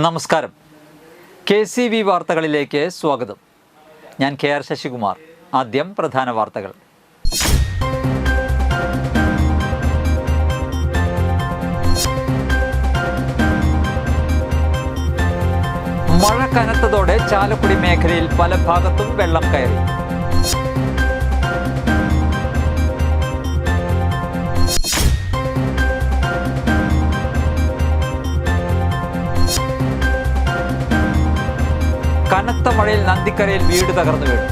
നമസ്കാരം. KCV വാർത്തകളിലേക്ക് സ്വാഗതം. ഞാൻ KR ശശികുമാർ. ആദ്യം പ്രധാന വാർത്തകൾ. മഴ കനത്തതോടെ ചാലക്കുടി മേഖലയിൽ പല ഭാഗത്തും വെള്ളം കയറി. കനത്ത മഴയിൽ നന്ദിക്കരയിൽ വീട് തകർന്നു വീണു.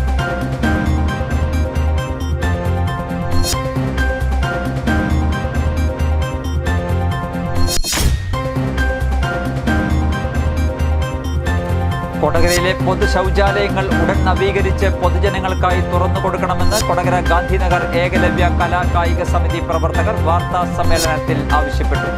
കൊടകരയിലെ പൊതു ശൗചാലയങ്ങൾ ഉടൻ നവീകരിച്ച് പൊതുജനങ്ങൾക്കായി തുറന്നു കൊടുക്കണമെന്ന് കൊടകര ഗാന്ധിനഗർ ഏകലവ്യ കലാ കായിക സമിതി പ്രവർത്തകർ വാർത്താ സമ്മേളനത്തിൽ ആവശ്യപ്പെട്ടു.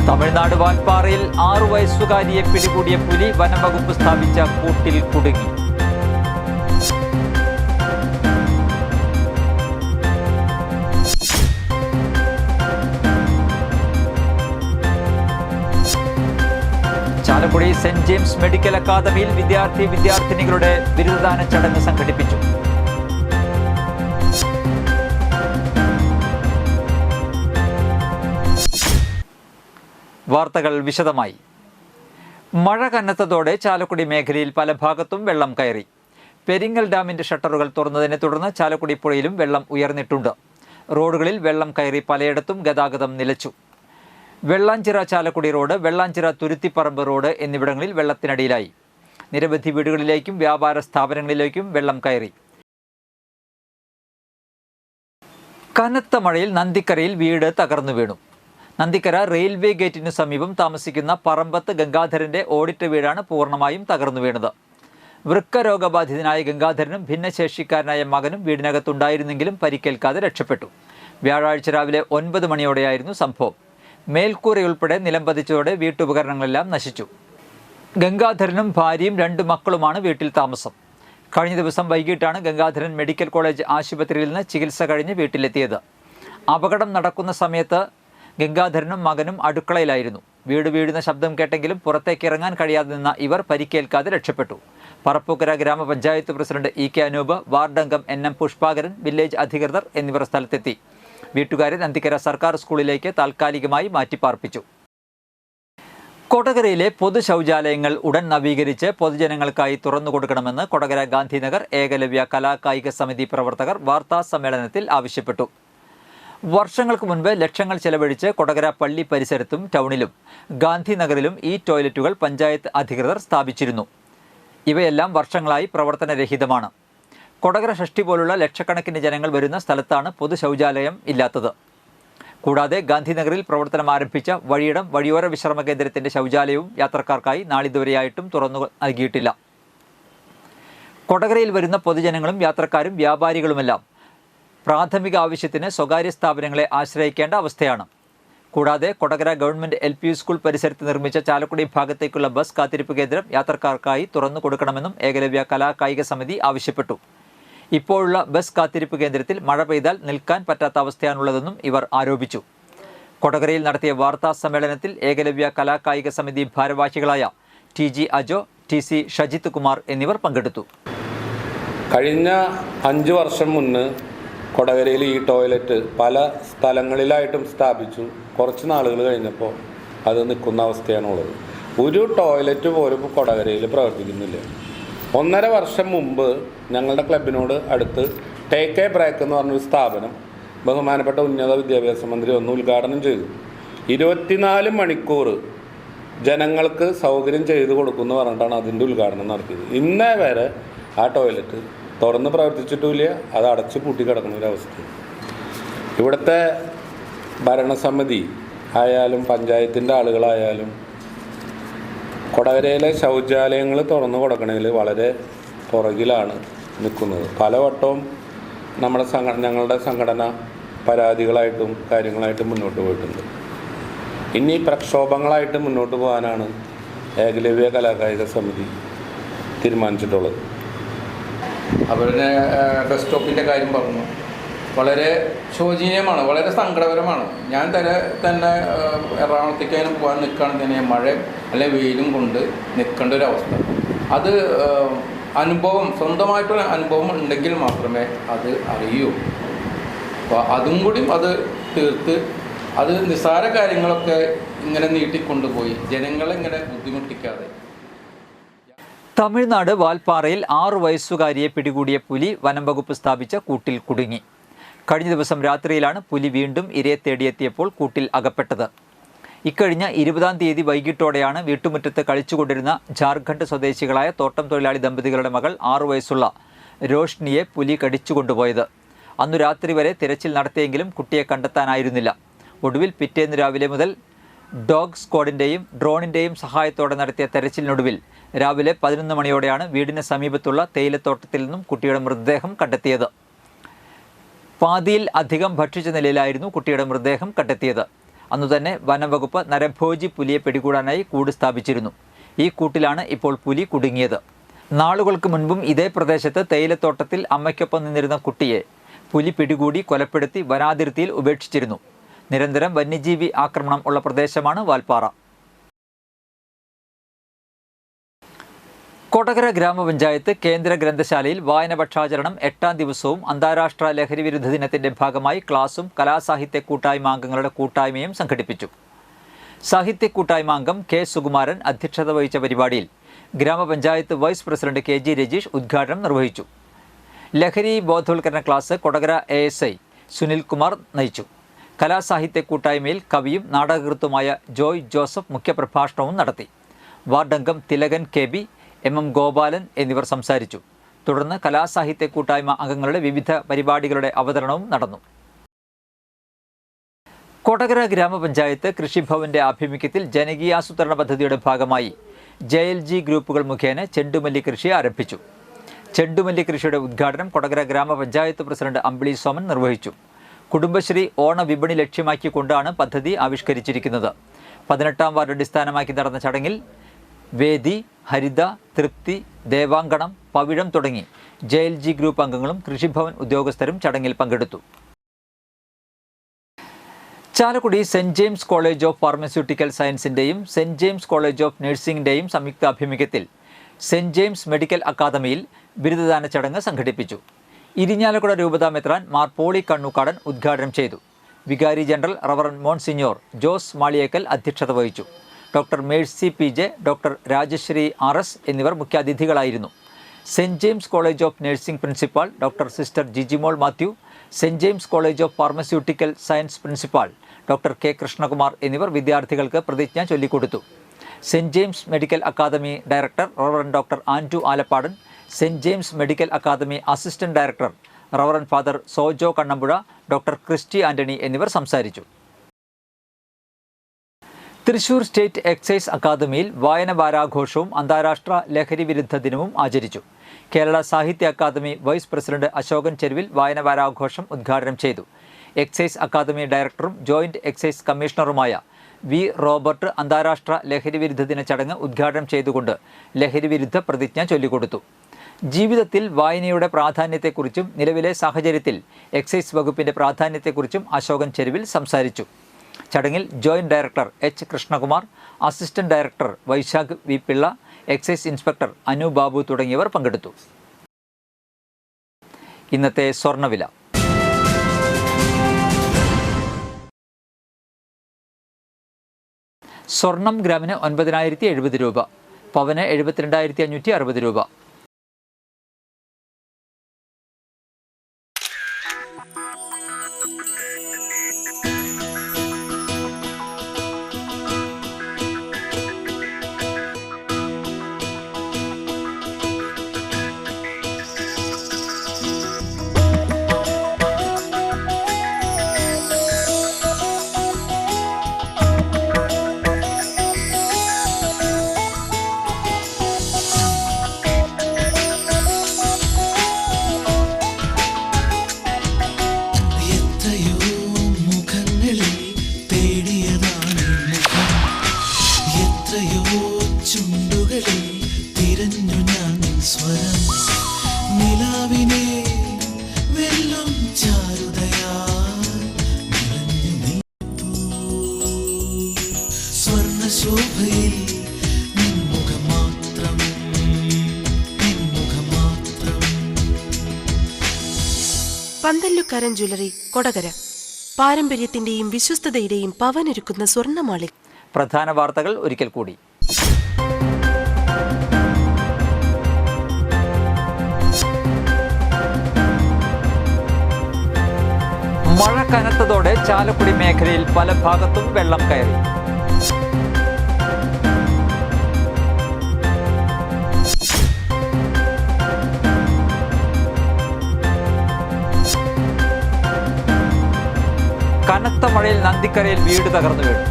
തമിഴ്നാട് വാൽപ്പാറയിൽ 6 വയസ്സുകാരിയെ പിടികൂടിയ പുലി വനംവകുപ്പ് സ്ഥാപിച്ച കൂട്ടിൽ കുടുങ്ങി. ചാലക്കുടി സെന്റ് ജെയിംസ് മെഡിക്കൽ അക്കാദമിയിൽ വിദ്യാർത്ഥിനികളുടെ ബിരുദദാന ചടങ്ങ് സംഘടിപ്പിച്ചു. വാർത്തകൾ വിശദമായി. മഴ കനത്തതോടെ ചാലക്കുടി മേഖലയിൽ പല ഭാഗത്തും വെള്ളം കയറി. പെരിങ്ങൽ ഡാമിന്റെ ഷട്ടറുകൾ തുറന്നതിനെ തുടർന്ന് ചാലക്കുടി പുഴയിലും വെള്ളം ഉയർന്നിട്ടുണ്ട്. റോഡുകളിൽ വെള്ളം കയറി പലയിടത്തും ഗതാഗതം നിലച്ചു. വെള്ളാഞ്ചിറ ചാലക്കുടി റോഡ്, വെള്ളാഞ്ചിറ തുരുത്തിപ്പറമ്പ് റോഡ് എന്നിവിടങ്ങളിൽ വെള്ളത്തിനടിയിലായി. നിരവധി വീടുകളിലേക്കും വ്യാപാര സ്ഥാപനങ്ങളിലേക്കും വെള്ളം കയറി. കനത്ത മഴയിൽ നന്ദിക്കരയിൽ വീട് തകർന്നു വീണു. നന്ദിക്കര റെയിൽവേ ഗേറ്റിനു സമീപം താമസിക്കുന്ന പറമ്പത്ത് ഗംഗാധരന്റെ ഓടിട്ട വീടാണ് പൂർണ്ണമായും തകർന്നു വീണത്. വൃക്ക രോഗബാധിതനായ ഗംഗാധരനും ഭിന്നശേഷിക്കാരനായ മകനും വീടിനകത്തുണ്ടായിരുന്നെങ്കിലും പരിക്കേൽക്കാതെ രക്ഷപ്പെട്ടു. വ്യാഴാഴ്ച രാവിലെ 9 മണിയോടെയായിരുന്നു സംഭവം. മേൽക്കൂരയുൾപ്പെടെ നിലംപതിച്ചതോടെ വീട്ടുപകരണങ്ങളെല്ലാം നശിച്ചു. ഗംഗാധരനും ഭാര്യയും 2 മക്കളുമാണ് വീട്ടിൽ താമസം. കഴിഞ്ഞ ദിവസം വൈകിട്ടാണ് ഗംഗാധരൻ മെഡിക്കൽ കോളേജ് ആശുപത്രിയിൽ നിന്ന് ചികിത്സ കഴിഞ്ഞ് വീട്ടിലെത്തിയത്. അപകടം നടക്കുന്ന സമയത്ത് ഗംഗാധരനും മകനും അടുക്കളയിലായിരുന്നു. വീട് വീഴുന്ന ശബ്ദം കേട്ടെങ്കിലും പുറത്തേക്ക് ഇറങ്ങാൻ കഴിയാതെ നിന്ന ഇവർ പരിക്കേൽക്കാതെ രക്ഷപ്പെട്ടു. പറപ്പൂക്കര ഗ്രാമപഞ്ചായത്ത് പ്രസിഡന്റ് EK അനൂപ്, വാർഡംഗം NM പുഷ്പാകരൻ, വില്ലേജ് അധികൃതർ എന്നിവർ സ്ഥലത്തെത്തി. വീട്ടുകാരെ നന്ദിക്കര സർക്കാർ സ്കൂളിലേക്ക് താൽക്കാലികമായി മാറ്റിപ്പാർപ്പിച്ചു. കൊടകരയിലെ പൊതു ശൗചാലയങ്ങൾ ഉടൻ നവീകരിച്ച് പൊതുജനങ്ങൾക്കായി തുറന്നു കൊടുക്കണമെന്ന് കൊടകര ഗാന്ധിനഗർ ഏകലവ്യ കലാ കായിക സമിതി പ്രവർത്തകർ വാർത്താ സമ്മേളനത്തിൽ ആവശ്യപ്പെട്ടു. വർഷങ്ങൾക്ക് മുൻപ് ലക്ഷങ്ങൾ ചെലവഴിച്ച് കൊടകര പള്ളി പരിസരത്തും ടൗണിലും ഗാന്ധിനഗറിലും ഈ ടോയ്ലറ്റുകൾ പഞ്ചായത്ത് അധികൃതർ സ്ഥാപിച്ചിരുന്നു. ഇവയെല്ലാം വർഷങ്ങളായി പ്രവർത്തനരഹിതമാണ്. കൊടകര ഷഷ്ടി പോലുള്ള ലക്ഷക്കണക്കിന് ജനങ്ങൾ വരുന്ന സ്ഥലത്താണ് പൊതു ശൗചാലയം ഇല്ലാത്തത്. കൂടാതെ ഗാന്ധിനഗറിൽ പ്രവർത്തനം ആരംഭിച്ച വഴിയിടം വഴിയോര വിശ്രമ കേന്ദ്രത്തിന്റെ ശൗചാലയവും യാത്രക്കാർക്കായി നാളിതുവരെയായിട്ടും തുറന്നു നൽകിയിട്ടില്ല. കൊടകരയിൽ വരുന്ന പൊതുജനങ്ങളും യാത്രക്കാരും വ്യാപാരികളുമെല്ലാം പ്രാഥമിക ആവശ്യത്തിന് സ്വകാര്യ സ്ഥാപനങ്ങളെ ആശ്രയിക്കേണ്ട അവസ്ഥയാണ്. കൂടാതെ കൊടകര ഗവൺമെന്റ് LP സ്കൂൾ പരിസരത്ത് നിർമ്മിച്ച ചാലക്കുടി ഭാഗത്തേക്കുള്ള ബസ് കാത്തിരിപ്പ് കേന്ദ്രം യാത്രക്കാർക്കായി തുറന്നു കൊടുക്കണമെന്നും ഏകലവ്യ കലാ കായിക സമിതി ആവശ്യപ്പെട്ടു. ഇപ്പോഴുള്ള ബസ് കാത്തിരിപ്പ് കേന്ദ്രത്തിൽ മഴ പെയ്താൽ നിൽക്കാൻ പറ്റാത്ത അവസ്ഥയാണുള്ളതെന്നും ഇവർ ആരോപിച്ചു. കൊടകരയിൽ നടത്തിയ വാർത്താ സമ്മേളനത്തിൽ ഏകലവ്യ കലാ കായിക സമിതി ഭാരവാഹികളായ TG അജോ, TC ഷജിത് കുമാർ എന്നിവർ പങ്കെടുത്തു. കഴിഞ്ഞ 5 വർഷം മുന്ന് കൊടകരയിൽ ഈ ടോയ്ലറ്റ് പല സ്ഥലങ്ങളിലായിട്ടും സ്ഥാപിച്ചു. കുറച്ച് നാളുകൾ കഴിഞ്ഞപ്പോൾ അത് നിൽക്കുന്ന അവസ്ഥയാണുള്ളത്. ഒരു ടോയ്ലറ്റ് പോലും കൊടകരയിൽ പ്രവർത്തിക്കുന്നില്ല. 1.5 വർഷം മുമ്പ് ഞങ്ങളുടെ ക്ലബിനോട് അടുത്ത് ടേക്ക് എ ബ്രേക്ക് എന്ന് പറഞ്ഞൊരു സ്ഥാപനം ബഹുമാനപ്പെട്ട ഉന്നത വിദ്യാഭ്യാസ മന്ത്രി ഒന്ന് ഉദ്ഘാടനം ചെയ്തു. 24 മണിക്കൂർ ജനങ്ങൾക്ക് സൗകര്യം ചെയ്തു കൊടുക്കുമെന്ന് പറഞ്ഞിട്ടാണ് അതിൻ്റെ ഉദ്ഘാടനം നടത്തിയത്. ഇന്നേ വരെ ആ ടോയ്ലറ്റ് തുറന്ന് പ്രവർത്തിച്ചിട്ടുമില്ല. അത് അടച്ച് പൂട്ടിക്കിടക്കുന്ന ഒരവസ്ഥ. ഇവിടുത്തെ ഭരണസമിതി ആയാലും പഞ്ചായത്തിൻ്റെ ആളുകളായാലും കൊടകരയിലെ ശൗചാലയങ്ങൾ തുറന്നു കൊടുക്കണതിൽ വളരെ പുറകിലാണ് നിൽക്കുന്നത്. പലവട്ടവും ഞങ്ങളുടെ സംഘടന പരാതികളായിട്ടും കാര്യങ്ങളായിട്ടും മുന്നോട്ട് പോയിട്ടുണ്ട്. ഇനി പ്രക്ഷോഭങ്ങളായിട്ട് മുന്നോട്ട് പോകാനാണ് ഏകലവ്യ കലാകായിക സമിതി തീരുമാനിച്ചിട്ടുള്ളത്. അവരുടെ ബസ് സ്റ്റോപ്പിൻ്റെ കാര്യം പറഞ്ഞു. വളരെ ശോചനീയമാണ്, വളരെ സങ്കടകരമാണ്. ഞാൻ തന്നെ എറണാകുളത്തേക്ക് പോകാൻ നിൽക്കുകയാണെങ്കിൽ തന്നെ മഴ അല്ലെങ്കിൽ വെയിലും കൊണ്ട് നിൽക്കേണ്ട ഒരു അവസ്ഥ. അത് അനുഭവം, സ്വന്തമായിട്ടൊരു അനുഭവം ഉണ്ടെങ്കിൽ മാത്രമേ അത് അറിയൂ. അപ്പോൾ അതും കൂടി അത് തീർത്ത് അത് നിസ്സാര കാര്യങ്ങളൊക്കെ ഇങ്ങനെ നീട്ടിക്കൊണ്ടുപോയി ജനങ്ങളെ ഇങ്ങനെ ബുദ്ധിമുട്ടിക്കാതെ. തമിഴ്നാട് വാൽപ്പാറയിൽ 6 വയസ്സുകാരിയെ പിടികൂടിയ പുലി വനം വകുപ്പ് സ്ഥാപിച്ച കൂട്ടിൽ കുടുങ്ങി. കഴിഞ്ഞ ദിവസം രാത്രിയിലാണ് പുലി വീണ്ടും ഇരയെ തേടിയെത്തിയപ്പോൾ കൂട്ടിൽ അകപ്പെട്ടത്. ഇക്കഴിഞ്ഞ 20-ാം തീയതി വൈകിട്ടോടെയാണ് വീട്ടുമുറ്റത്ത് കളിച്ചുകൊണ്ടിരുന്ന ജാർഖണ്ഡ് സ്വദേശികളായ തോട്ടം തൊഴിലാളി ദമ്പതികളുടെ മകൾ 6 വയസ്സുള്ള രോഷ്നിയെ പുലി കടിച്ചുകൊണ്ടുപോയത്. അന്നു രാത്രി വരെ തിരച്ചിൽ നടത്തിയെങ്കിലും കുട്ടിയെ കണ്ടെത്താനായിരുന്നില്ല. ഒടുവിൽ പിറ്റേന്ന് രാവിലെ മുതൽ ഡോഗ് സ്ക്വാഡിൻ്റെയും ഡ്രോണിൻ്റെയും സഹായത്തോടെ നടത്തിയ തെരച്ചിലിനൊടുവിൽ രാവിലെ 11 മണിയോടെയാണ് വീടിന് സമീപത്തുള്ള തേയിലത്തോട്ടത്തിൽ നിന്നും കുട്ടിയുടെ മൃതദേഹം കണ്ടെത്തിയത്. പാതിയിൽ അധികം ഭക്ഷിച്ച നിലയിലായിരുന്നു കുട്ടിയുടെ മൃതദേഹം കണ്ടെത്തിയത്. അന്നുതന്നെ വനംവകുപ്പ് നരഭോജി പുലിയെ പിടികൂടാനായി കൂട് സ്ഥാപിച്ചിരുന്നു. ഈ കൂട്ടിലാണ് ഇപ്പോൾ പുലി കുടുങ്ങിയത്. നാളുകൾക്ക് മുൻപും ഇതേ പ്രദേശത്ത് തേയിലത്തോട്ടത്തിൽ അമ്മയ്ക്കൊപ്പം നിന്നിരുന്ന കുട്ടിയെ പുലി പിടികൂടി കൊലപ്പെടുത്തി വനാതിർത്തിയിൽ ഉപേക്ഷിച്ചിരുന്നു. നിരന്തരം വന്യജീവി ആക്രമണം ഉള്ള പ്രദേശമാണ് വാൽപ്പാറ. കൊടകര ഗ്രാമപഞ്ചായത്ത് കേന്ദ്ര ഗ്രന്ഥശാലയിൽ വായനപക്ഷാചരണം 8-ാം ദിവസവും അന്താരാഷ്ട്ര ലഹരി വിരുദ്ധ ദിനത്തിന്റെ ഭാഗമായി ക്ലാസും കലാസാഹിത്യ കൂട്ടായ്മ അംഗങ്ങളുടെ കൂട്ടായ്മയും സംഘടിപ്പിച്ചു. സാഹിത്യ കൂട്ടായ്മ അംഗം കെ സുകുമാരൻ അധ്യക്ഷത വഹിച്ച പരിപാടിയിൽ ഗ്രാമപഞ്ചായത്ത് vice president K G Rajeesh ഉദ്ഘാടനം നിർവഹിച്ചു. ലഹരി ബോധവൽക്കരണ ക്ലാസ് കൊടകര ASI സുനിൽകുമാർ നയിച്ചു. കലാസാഹിത്യ കൂട്ടായ്മയിൽ കവിയും നാടകകൃത്തുമായ ജോയ് ജോസഫ് മുഖ്യപ്രഭാഷണവും നടത്തി. വാർഡംഗം തിലകൻ KB, MM ഗോപാലൻ എന്നിവർ സംസാരിച്ചു. തുടർന്ന് കലാസാഹിത്യ കൂട്ടായ്മ അംഗങ്ങളുടെ വിവിധ പരിപാടികളുടെ അവതരണവും നടന്നു. കൊടകര ഗ്രാമപഞ്ചായത്ത് കൃഷിഭവന്റെ ആഭിമുഖ്യത്തിൽ ജനകീയാസൂത്രണ പദ്ധതിയുടെ ഭാഗമായി JLG ഗ്രൂപ്പുകൾ മുഖേന ചെണ്ടുമല്ലി കൃഷി ആരംഭിച്ചു. ചെണ്ടുമല്ലി കൃഷിയുടെ ഉദ്ഘാടനം കൊടകര ഗ്രാമപഞ്ചായത്ത് പ്രസിഡന്റ് അമ്പിളി സോമൻ നിർവഹിച്ചു. കുടുംബശ്രീ ഓണ വിപണി ലക്ഷ്യമാക്കിക്കൊണ്ടാണ് പദ്ധതി ആവിഷ്കരിച്ചിരിക്കുന്നത്. 18-ാം വാർഡ് അടിസ്ഥാനമാക്കി നടന്ന ചടങ്ങിൽ വേദി, ഹരിത, തൃപ്തി, ദേവാങ്കണം, പവിഴം തുടങ്ങി JLG ഗ്രൂപ്പ് അംഗങ്ങളും കൃഷിഭവൻ ഉദ്യോഗസ്ഥരും ചടങ്ങിൽ പങ്കെടുത്തു. Chalakudy Saint James College of pharmaceutical സയൻസിൻ്റെയും സെന്റ് ജെയിംസ് കോളേജ് ഓഫ് നഴ്സിംഗിൻ്റെയും സംയുക്താഭിമുഖ്യത്തിൽ സെന്റ് ജെയിംസ് മെഡിക്കൽ അക്കാദമിയിൽ ബിരുദദാന ചടങ്ങ് സംഘടിപ്പിച്ചു. ഇരിഞ്ഞാലക്കുട രൂപതാ മെത്രാൻ മാർ പോളി കണ്ണൂക്കാടൻ ഉദ്ഘാടനം ചെയ്തു. വികാരി general Reverend Monsignor Jose Maliyekkal അധ്യക്ഷത വഹിച്ചു. Doctor Mercy PJ, doctor Rajasree RS എന്നിവർ മുഖ്യാതിഥികളായിരുന്നു. Saint James College of nursing principal doctor sister Jijimol Mathew, Saint James College of pharmaceutical science principal doctor K Krishnakumar എന്നിവർ വിദ്യാർത്ഥികൾക്ക് പ്രതിജ്ഞ ചൊല്ലിക്കൊടുത്തു. Saint James medical academy director Reverend doctor Andrew Alappadan, Saint James medical academy assistant director Reverend father Sojo Kannampuzha, doctor Christy Antony എന്നിവർ സംസാരിച്ചു. Thrissur state excise അക്കാദമിയിൽ വായന വാരാഘോഷവും അന്താരാഷ്ട്ര ലഹരി വിരുദ്ധ ദിനവും ആചരിച്ചു. കേരള സാഹിത്യ അക്കാദമി വൈസ് പ്രസിഡന്റ് അശോകൻ ചെരുവിൽ വായന വാരാഘോഷം ഉദ്ഘാടനം ചെയ്തു. എക്സൈസ് അക്കാദമി ഡയറക്ടറും ജോയിന്റ് എക്സൈസ് കമ്മീഷണറുമായ V റോബർട്ട് അന്താരാഷ്ട്ര ലഹരി വിരുദ്ധ ദിന ചടങ്ങ് ഉദ്ഘാടനം ചെയ്തുകൊണ്ട് ലഹരി വിരുദ്ധ പ്രതിജ്ഞ ചൊല്ലിക്കൊടുത്തു. ജീവിതത്തിൽ വായനയുടെ പ്രാധാന്യത്തെക്കുറിച്ചും നിലവിലെ സാഹചര്യത്തിൽ എക്സൈസ് വകുപ്പിൻ്റെ പ്രാധാന്യത്തെക്കുറിച്ചും അശോകൻ ചെരുവിൽ സംസാരിച്ചു. ചടങ്ങിൽ joint director H Krishnakumar, assistant director Vaishakh V Pillai, excise inspector Anu Babu തുടങ്ങിയവർ പങ്കെടുത്തു. ഇന്നത്തെ സ്വർണ്ണവില. സ്വർണം ഗ്രാമിന് 9,070 രൂപ, പവന് 72,560 രൂപ. മുഖശോഭയിൽ നിൻമുഖം മാത്രം, നിൻമുഖം മാത്രം. പന്തല്ലുക്കാരൻ ജ്വല്ലറി, കൊടകര. പാരമ്പര്യത്തിന്റെയും വിശ്വസ്തതയുടെയും പവനൊരുക്കുന്ന സ്വർണ്ണമാളിക. പ്രധാന വാർത്തകൾ ഒരിക്കൽ കൂടി. മഴ കനത്തതോടെ ചാലക്കുടി മേഖലയിൽ പല ഭാഗത്തും വെള്ളം കയറി. കനത്ത മഴയിൽ നന്ദിക്കരയിൽ വീട് തകർന്നു വീണു.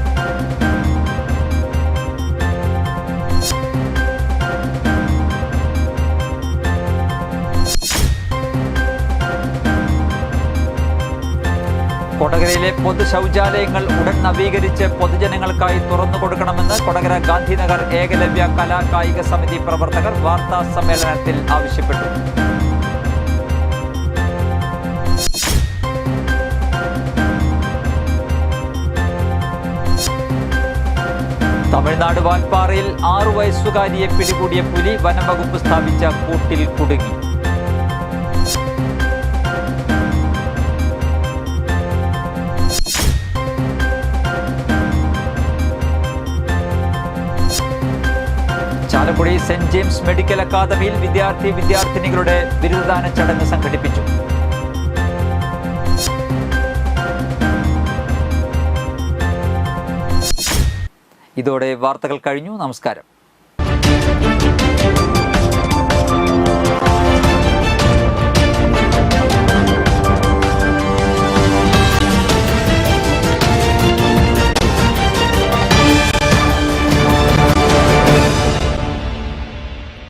കൊടകരയിലെ പൊതു ശൗചാലയങ്ങൾ ഉടൻ നവീകരിച്ച് പൊതുജനങ്ങൾക്കായി തുറന്നു കൊടുക്കണമെന്ന് കൊടകര ഗാന്ധിനഗർ ഏകലവ്യ കലാ കായിക സമിതി പ്രവർത്തകർ വാർത്താ സമ്മേളനത്തിൽ ആവശ്യപ്പെട്ടു. തമിഴ്നാട് വാൽപ്പാറയിൽ 6 വയസ്സുകാരിയെ പിടികൂടിയ പുലി വനംവകുപ്പ് സ്ഥാപിച്ച കൂട്ടിൽ കുടുങ്ങി. ചാലക്കുടി സെന്റ് ജെയിംസ് മെഡിക്കൽ അക്കാദമിയിൽ വിദ്യാർത്ഥിനികളുടെ ബിരുദദാന ചടങ്ങ് സംഘടിപ്പിച്ചു. ഇതോടെ വാർത്തകൾ കഴിഞ്ഞു. നമസ്കാരം.